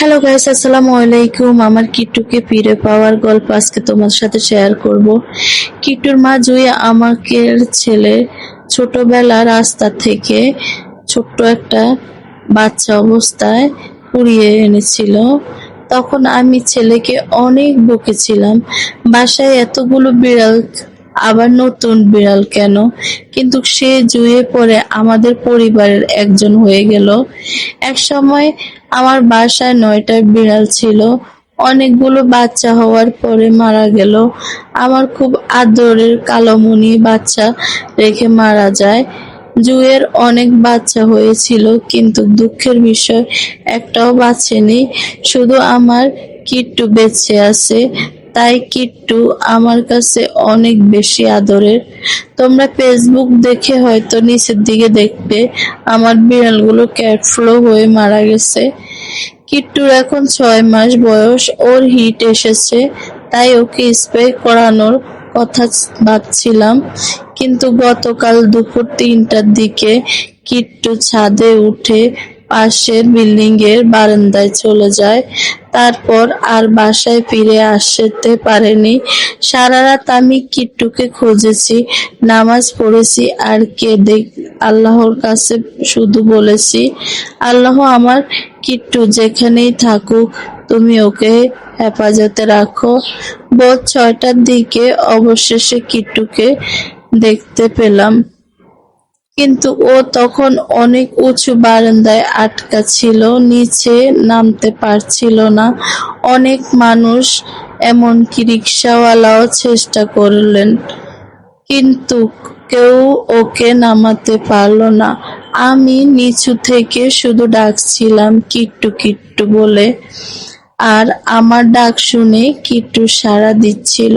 Hello guys, আসসালামু আলাইকুম। আমার কিট্টুকে ফিরে পাওয়ার গল্প আজকে তোমার সাথে শেয়ার করব। কিট্টুর মা জুই আমাকে ছেলে ছোটবেলা রাস্তা থেকে ছোট্ট একটা বাচ্চা অবস্থায় কুড়িয়ে এনেছিল। তখন আমি ছেলেকে অনেক বকেছিলাম, বাসায় এতগুলো বিড়াল, আবার নতুন বিড়াল কেন? কিন্তু সে জুয়ে পড়ে আমাদের পরিবারের একজন হয়ে গেল। এক সময় আমার বাসায় ৯টা বিড়াল ছিল। অনেকগুলো বাচ্চা হওয়ার পরে মারা গেল। আমার খুব আদরের কালোমণি বাচ্চা রেখে মারা যায়। জুয়ের অনেক বাচ্চা হয়েছিল, কিন্তু দুঃখের বিষয় একটাও বাঁচেনি। শুধু আমার কিট্টু বেঁচে আছে। তাই কিট্টু আমার কাছে অনেক বেশি আদরের। তোমরা ফেসবুক দেখে হয়তো নিচের দিকে দেখবে আমার বিড়ালগুলো ক্যাট ফ্লু হয়ে মারা গেছে। কিট্টুর এখন ৬ মাস বয়স। ওর হিট এসেছে, তাই ওকে স্প্রে করানোর কথা ভাবছিলাম, কিন্তু গতকাল দুপুর ৩টার দিকে কিট্টু ছাদে উঠে পাশের বিল্ডিং এর বারান্দায় চলে যায়। তারপর আর বাসায় ফিরে আসতে পারেনি। সারা রাত আমি কিট্টুকে খুঁজেছি, নামাজ পড়েছি আর কেঁদে আল্লাহর কাছে শুধু বলেছি, আল্লাহ, আমার কিট্টু যেখানেই থাকুক তুমি ওকে হেফাজতে রাখো। ভোর ৬টার দিকে অবশেষে কিট্টুকে দেখতে পেলাম, কিন্তু ও তখন অনেক উঁচু বারান্দায় আটকা ছিল, নিচে নামতে পারছিল না। অনেক মানুষ, এমনকি রিকশাওয়ালাও চেষ্টা করলেন, কিন্তু কেউ ওকে নামাতে পারল না। আমি নিচু থেকে শুধু ডাকছিলাম কিট্টু কিট্টু বলে, আর আমার ডাক শুনে কিট্টু সাড়া দিচ্ছিল।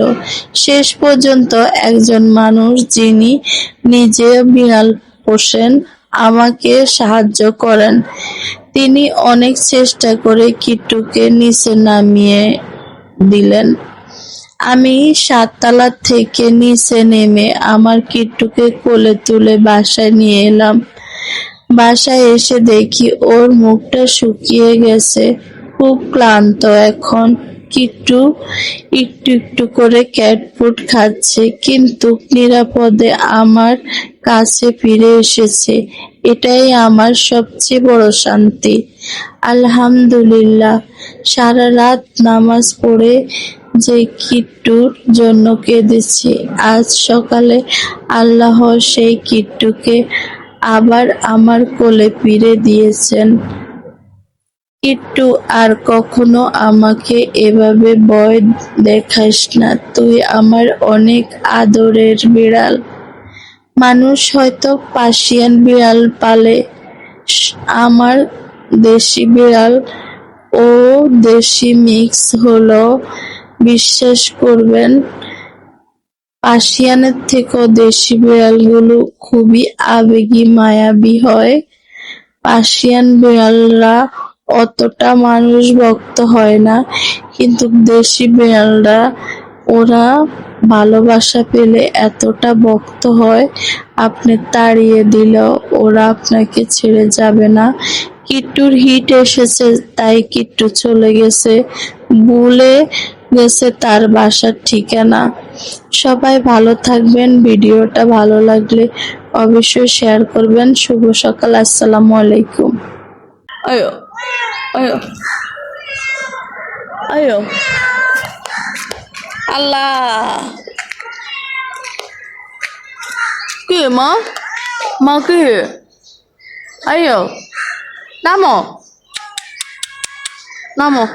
শেষ পর্যন্ত একজন মানুষ, যিনি নিজে বিড়াল পোষেন, আমাকে সাহায্য করেন। তিনি অনেক চেষ্টা করে কিট্টুকে নিচে নামিয়ে দিলেন। আমি ৭ তলা থেকে নিচে নেমে আমার কিট্টুকে কোলে তুলে বাসায় নিয়ে এলাম। বাসায় এসে দেখি ওর মুখটা শুকিয়ে গেছে, খুব ক্লান্ত এখন। কিট্টু একটু একটু করে ক্যাট ফুড খাচ্ছে, কিন্তু নিরাপদে আমার কাছে ফিরে এসেছে। এটাই আমার সবচেয়ে বড় শান্তি। আলহামদুলিল্লাহ। সারা রাত নামাজ পড়ে যে কিট্টুর জন্য কেঁদেছি, আজ সকালে আল্লাহ সেই কিট্টুকে আবার আমার কোলে ফিরে দিয়েছেন। কিট্টু, আর কখনো আমাকে এভাবে ভয় দেখাস না। তুই আমার অনেক আদরের বিড়াল। মানুষ হয়তো পার্সিয়ান বিড়াল পালে, আমার দেশি বিড়াল ও দেশি মিক্স হলো। বিশ্বাস করবেন, পার্সিয়ানের থেকেও দেশি বিড়ালগুলো খুবই আবেগী মায়াবী হয়। পার্সিয়ান বিড়ালরা অতটা মানুষ ভক্ত হয় না, কিন্তু দেশি বিড়ালরা, ওরা ভালোবাসা পেলে এতটা ভক্ত হয়, আপনি তাড়িয়ে দিলেও ওরা আপনাকে ছেড়ে যাবে না। কিট্টুর হিট এসেছে, তাই কিট্টু চলে গেছে, ভুলে গেছে তার বাসার ঠিকানা। সবাই ভালো থাকবেন। ভিডিওটা ভালো লাগলে অবশ্যই শেয়ার করবেন। শুভ সকাল। আসসালামু আলাইকুম। আয়ো আয়ো আয়ো, আল্লাহ, কি মা, মা কি, আয়ো, নামো নামো।